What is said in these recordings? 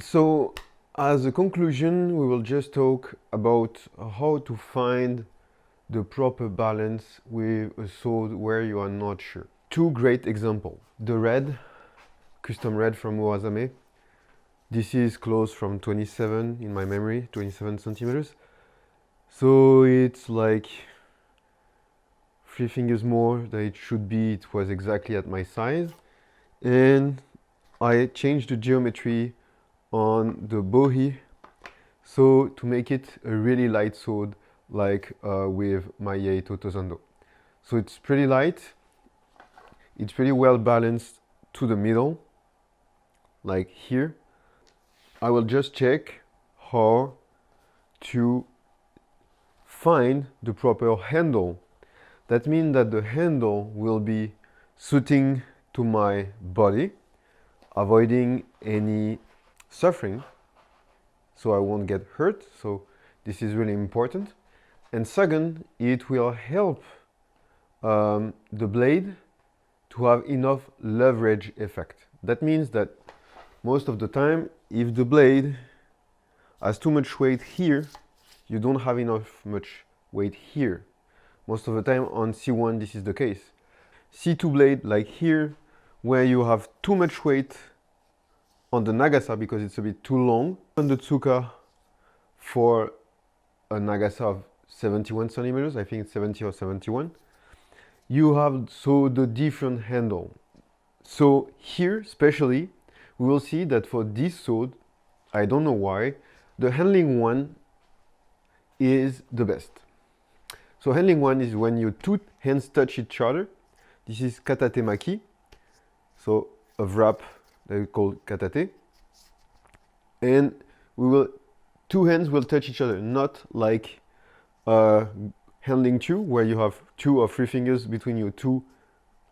So, as a conclusion, we will just talk about how to find the proper balance with a sword where you are not sure. Two great examples. The red, custom red from Murasame. This is close from 27 in my memory, 27 centimeters. So it's like 3 fingers more than it should be. It was exactly at my size. And I changed the geometry on the bohi so to make it a really light sword like with my Yaito Tozando. So it's pretty light, it's pretty well balanced to the middle, like here. I will just check how to find the proper handle. That means that the handle will be suiting to my body, avoiding any suffering, so I won't get hurt. So this is really important. And second, it will help the blade to have enough leverage effect. That means that most of the time, if the blade has too much weight here, you don't have enough much weight here. Most of the time on C1 this is the case. C2 blade like here, where you have too much weight on the Nagasa because it's a bit too long. On the Tsuka for a Nagasa of 71 centimeters, I think it's 70 or 71, you have so the different handle. So here especially, we will see that for this sword, I don't know why, the handling one is the best. So handling one is when your two hands touch each other. This is katate maki, so a wrap that we call katate. And two hands will touch each other, not like handling two, where you have 2 or 3 fingers between your two,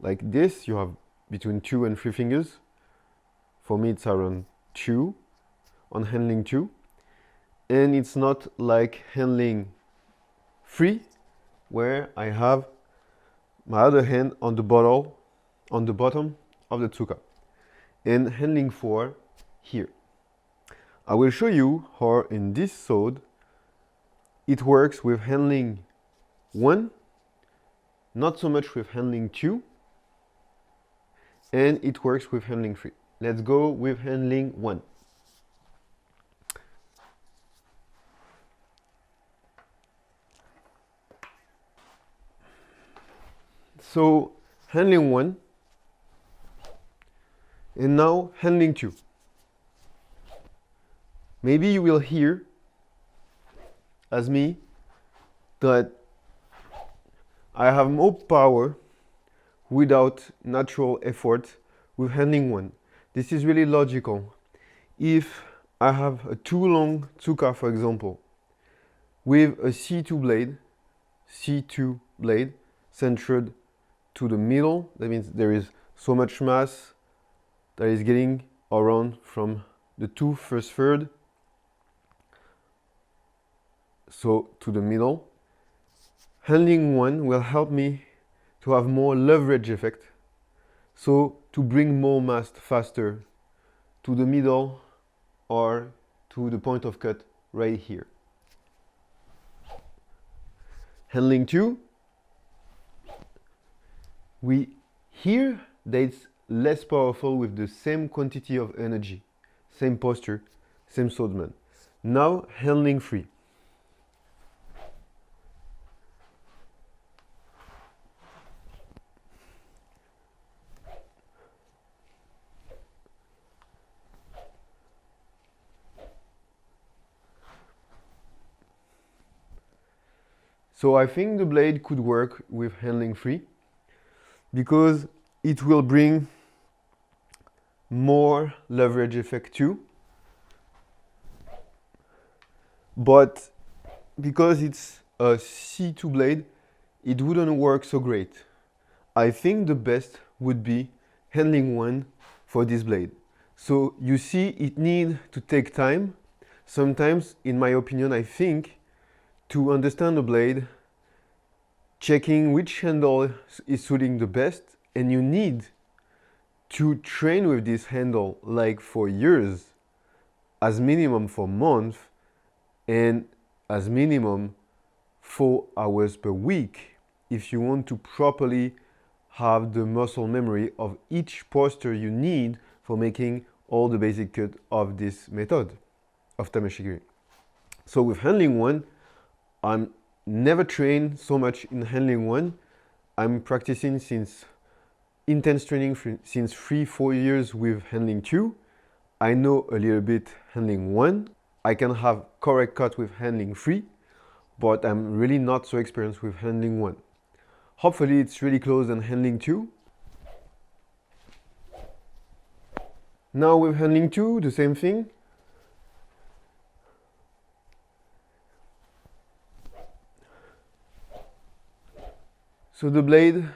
like this. You have between 2 and 3 fingers. For me, it's around 2 on handling 2. And it's not like handling 3, where I have my other hand on the bottom of the tsuka. And handling 4 here. I will show you how in this sword it works with handling 1, not so much with handling 2, and it works with handling 3. Let's go with handling 1. So handling 1, and now handling 2. Maybe you will hear, as me, that I have more power without natural effort with handling 1. This is really logical. If I have a too long tsuka, for example, with a C2 blade centered to the middle, that means there is so much mass that is getting around from the first third, so to the middle. Handling 1 will help me to have more leverage effect, so to bring more mass faster to the middle or to the point of cut right here. Handling 2, we hear that it's less powerful with the same quantity of energy, same posture, same swordsman. Now handling 3. So I think the blade could work with handling 3 because it will bring more leverage effect too. But because it's a C2 blade, it wouldn't work so great. I think the best would be handling 1 for this blade. So you see, it needs to take time. Sometimes, in my opinion, I think to understand the blade, checking which handle is suiting the best, and you need to train with this handle like for years, as minimum for months and as minimum 4 hours per week if you want to properly have the muscle memory of each posture you need for making all the basic cut of this method of Tameshigiri. So with handling one, I'm never trained so much in handling one. I'm practicing since intense training since 3-4 years with handling two. I know a little bit handling one. I can have correct cut with handling three, but I'm really not so experienced with handling one. Hopefully it's really close than handling two. Now with handling two, the same thing. So the blade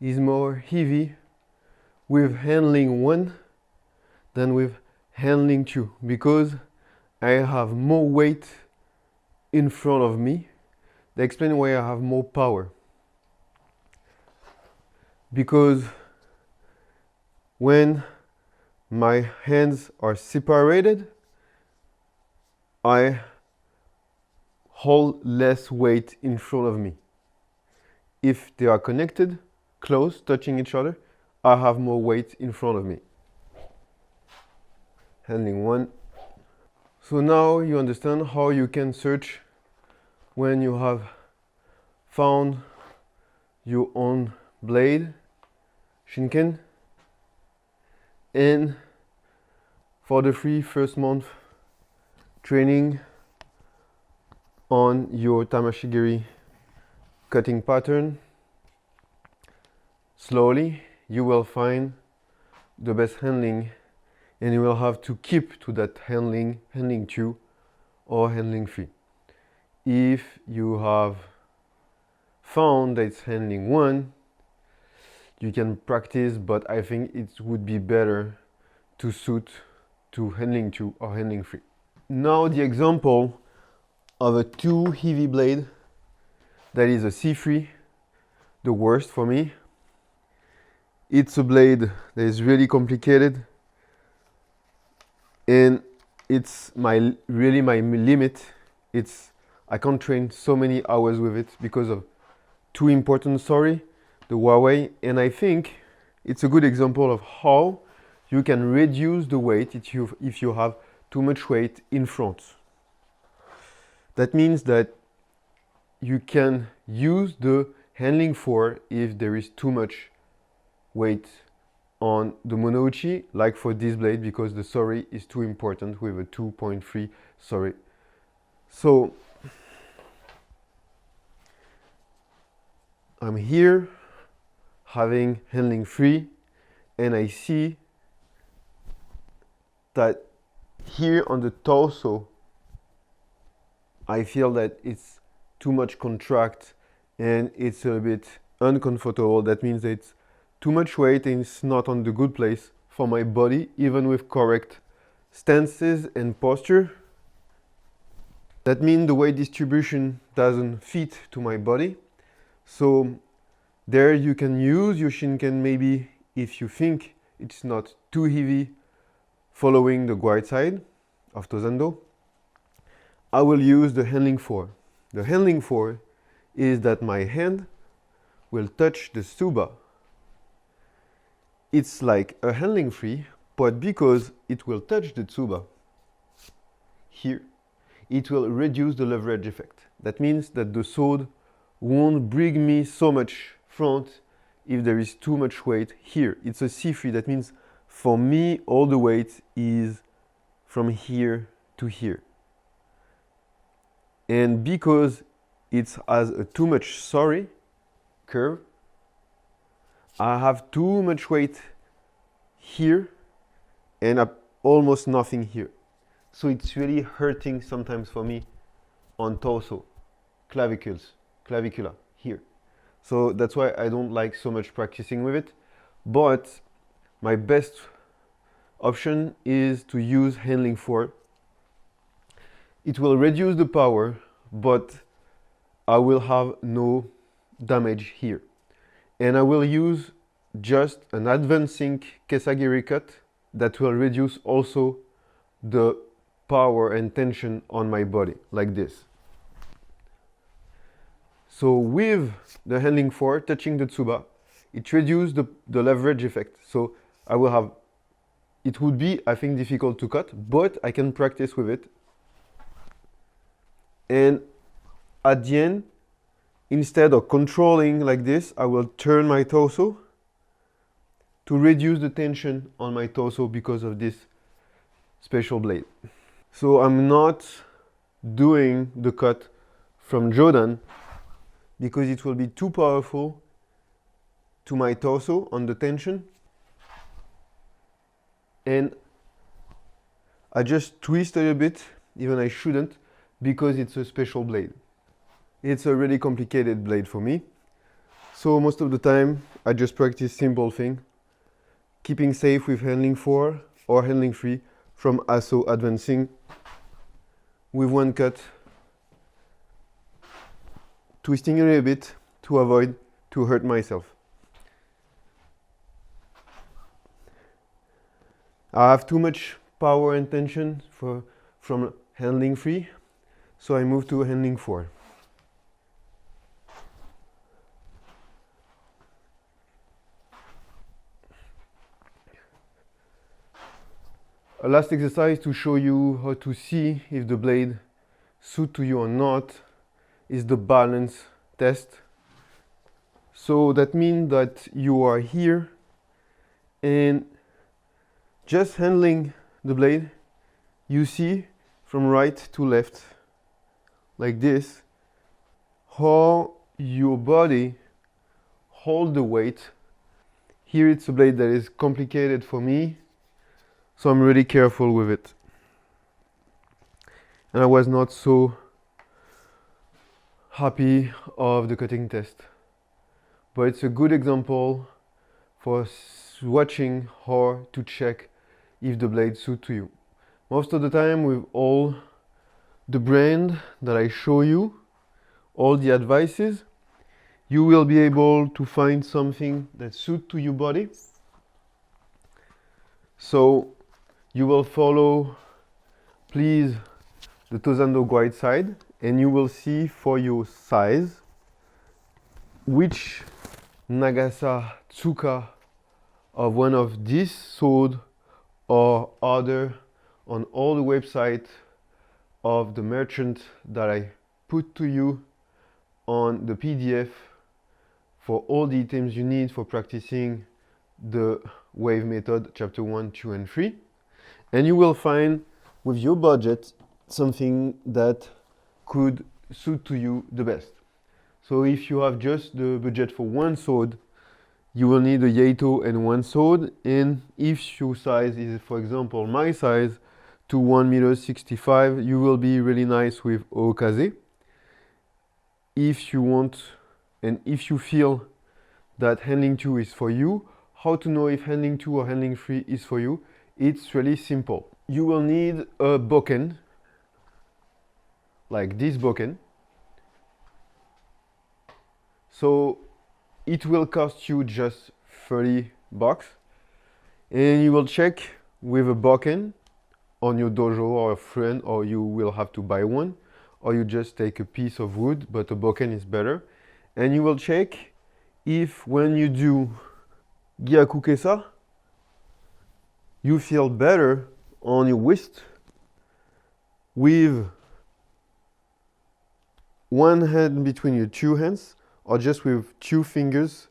is more heavy with handling one than with handling two because I have more weight in front of me. That explains why I have more power. Because when my hands are separated, I hold less weight in front of me. If they are connected, close, touching each other, I have more weight in front of me. Handling one. So now you understand how you can search when you have found your own blade, shinken. And for the first month training on your Tameshigiri cutting pattern, slowly you will find the best handling, and you will have to keep to that handling 2 or handling 3. If you have found that it's handling 1, you can practice, but I think it would be better to suit to handling 2 or handling 3. Now the example of a too heavy blade, that is a C3, the worst for me. It's a blade that is really complicated, and it's really my limit. I can't train so many hours with it because of two important story, the HUAWEI, and I think it's a good example of how you can reduce the weight if you have too much weight in front. That means that you can use the handling 4 if there is too much weight on the monouchi, like for this blade, because the sori is too important with a 2.3 sori. So I'm here having handling 3, and I see that here on the torso I feel that it's too much contract and it's a bit uncomfortable. That means that it's too much weight and it's not on the good place for my body, even with correct stances and posture. That means the weight distribution doesn't fit to my body. So there you can use your shinken maybe if you think it's not too heavy, following the guide side of Tozando. I will use the handling 4. The handling 4 is that my hand will touch the tsuba. It's like a handling 3, but because it will touch the tsuba here, it will reduce the leverage effect. That means that the sword won't bring me so much front if there is too much weight here. It's a C3, that means for me all the weight is from here to here. And because it has a too much sori curve, I have too much weight here and almost nothing here. So it's really hurting sometimes for me on torso, clavicula here. So that's why I don't like so much practicing with it. But my best option is to use handling 4. It will reduce the power, but I will have no damage here. And I will use just an advancing kesagiri cut that will reduce also the power and tension on my body, like this. So with the handling 4, touching the tsuba, it reduces the leverage effect. So I will have, it would be, I think, difficult to cut, but I can practice with it. And at the end, instead of controlling like this, I will turn my torso to reduce the tension on my torso because of this special blade. So I'm not doing the cut from Jordan because it will be too powerful to my torso on the tension. And I just twist a little bit, even I shouldn't, because it's a special blade. It's a really complicated blade for me. So most of the time, I just practice simple thing, keeping safe with handling 4 or handling 3 from also advancing with one cut, twisting a little bit to avoid to hurt myself. I have too much power and tension from handling 3, so I move to handling 4. A last exercise to show you how to see if the blade suits to you or not is the balance test. So that means that you are here and just handling the blade, you see from right to left, like this, how your body holds the weight. Here it's a blade that is complicated for me, so I'm really careful with it. And I was not so happy of the cutting test. But it's a good example for watching how to check if the blade suits to you. Most of the time with all the brand that I show you, all the advices, you will be able to find something that suits to your body. So you will follow, please, the Tosando guide side, and you will see for your size which Nagasa Tsuka of one of these sword or other on all the website of the merchant that I put to you on the PDF for all the items you need for practicing the wave method chapter 1, 2 and 3. And you will find with your budget something that could suit to you the best. So if you have just the budget for one sword, you will need a Yaito and one sword. And if your size is, for example, my size, to 1.65 m, you will be really nice with Okaze. If you want, and if you feel that handling 2 is for you, how to know if handling 2 or handling 3 is for you? It's really simple. You will need a bokken, like this bokken. So it will cost you just 30 bucks. And you will check with a bokken on your dojo or a friend, or you will have to buy one, or you just take a piece of wood, but a bokken is better. And you will check if when you do Gyaku Kesa, you feel better on your wrist with one hand between your two hands, or just with 2 fingers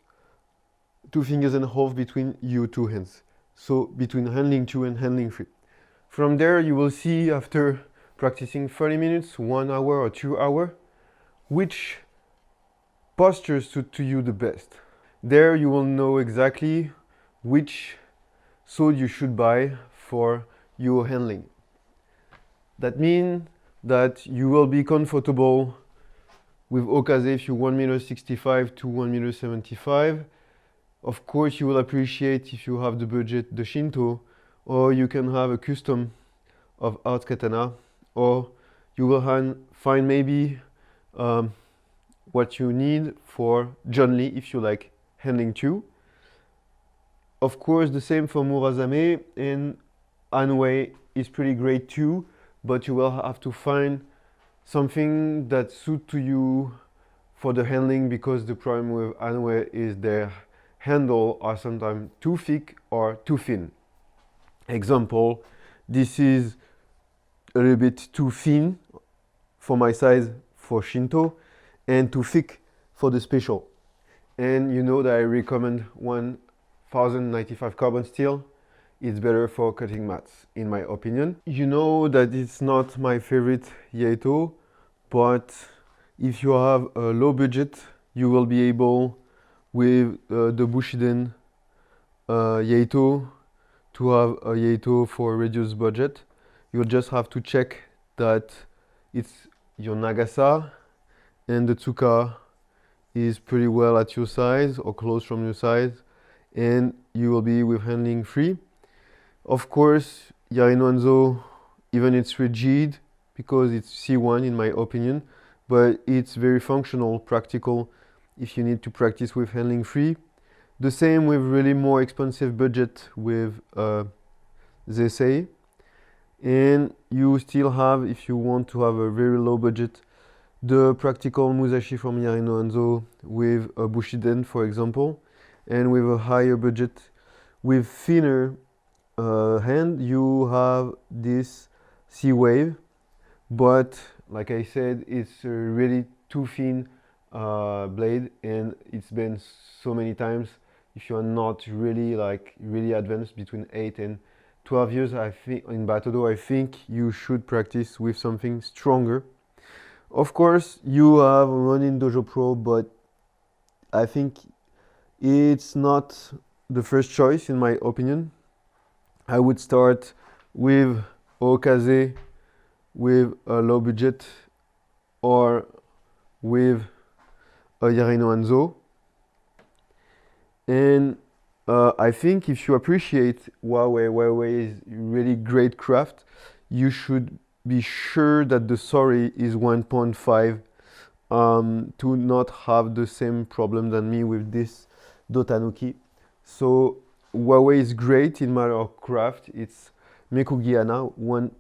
and a half between your 2 hands. So between handling 2 and handling 3. From there you will see after practicing 30 minutes, 1 hour or 2 hours, which postures suit to you the best. There you will know exactly which sword you should buy for your handling. That means that you will be comfortable with Okaze if you 1.65 m to 1.75 m. Of course you will appreciate if you have the budget the Shinto, or you can have a custom of art katana, or you will find maybe what you need for John Lee if you like handling 2. Of course the same for Murasame, and Anwei is pretty great too, but you will have to find something that suits to you for the handling, because the problem with HUAWEI is their handle are sometimes too thick or too thin. Example, this is a little bit too thin for my size for Shinto and too thick for the special. And you know that I recommend 1095 carbon steel. It's better for cutting mats, in my opinion. You know that it's not my favorite Yaito, but if you have a low budget, you will be able, with the Bushiden Yaito, to have a Yaito for a reduced budget. You'll just have to check that it's your Nagasa and the Tsuka is pretty well at your size or close from your size, and you will be with handling free. Of course, Yaino Hanzo, even it's rigid because it's C1 in my opinion, but it's very functional, practical if you need to practice with handling free. The same with really more expensive budget with Zesei. And you still have, if you want to have a very low budget, the practical Musashi from Yaino Hanzo with a Bushiden, for example. And with a higher budget, with thinner hand, you have this C-Wave, but like I said, it's a really too thin blade, and it's been so many times. If you are not really advanced, between 8 and 12 years, I think in battodo, I think you should practice with something stronger. Of course, you have Ronin Dojo Pro, but I think it's not the first choice in my opinion. I would start with Okaze with a low budget, or with a Yaino Hanzo. And I think if you appreciate HUAWEI is really great craft, you should be sure that the Sori is 1.5 to not have the same problem than me with this Dotanuki. So HUAWEI is great in matter of craft. It's Mekugi-ana, one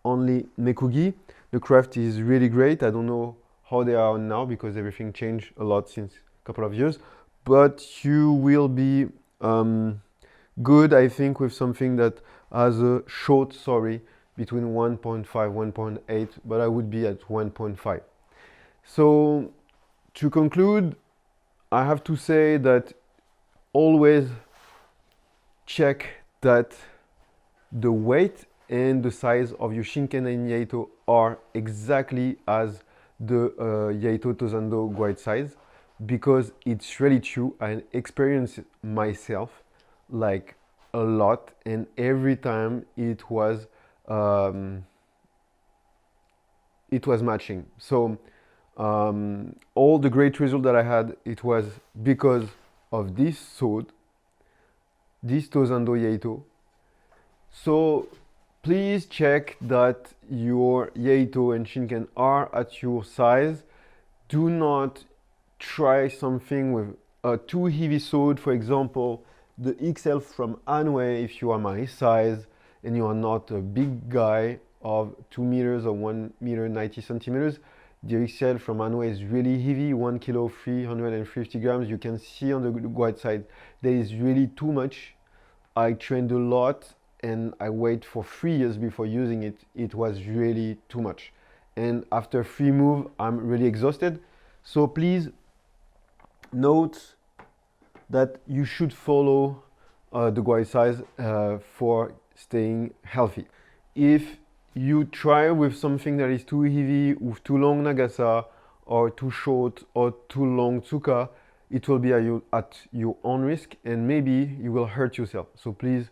only Mekugi. The craft is really great. I don't know how they are now because everything changed a lot since a couple of years. But you will be good, I think, with something that has a short Sori between 1.5, 1.8, but I would be at 1.5. So to conclude, I have to say that always check that the weight and the size of your Shinken and Yaito are exactly as the Yaito Tozando guide size, because it's really true. I experienced it myself like a lot, and every time it was matching. So all the great result that I had, it was because of this sword, this Tozando Yaito. So please check that your Yaito and Shinken are at your size. Do not try something with a too heavy sword, for example, the XL from HUAWEI, if you are my size and you are not a big guy of 2 meters or 1 meter 90 centimeters. The XL from HUAWEI is really heavy, 1 kilo 350 grams. You can see on the white side there is really too much. I trained a lot and I waited for 3 years before using it. It was really too much. And after 3 moves, I'm really exhausted. So please note that you should follow the guide size for staying healthy. If you try with something that is too heavy, with too long Nagasa, or too short or too long Tsuka, it will be at your own risk, and maybe you will hurt yourself. So please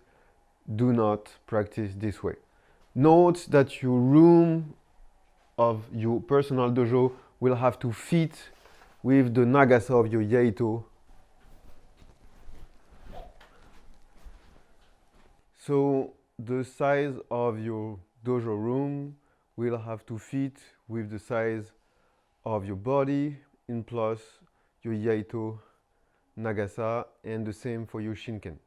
do not practice this way. Note that your room of your personal dojo will have to fit with the Nagasa of your Yaito. So the size of your dojo room will have to fit with the size of your body, and plus your Yaito Nagasa, and the same for your Shinken.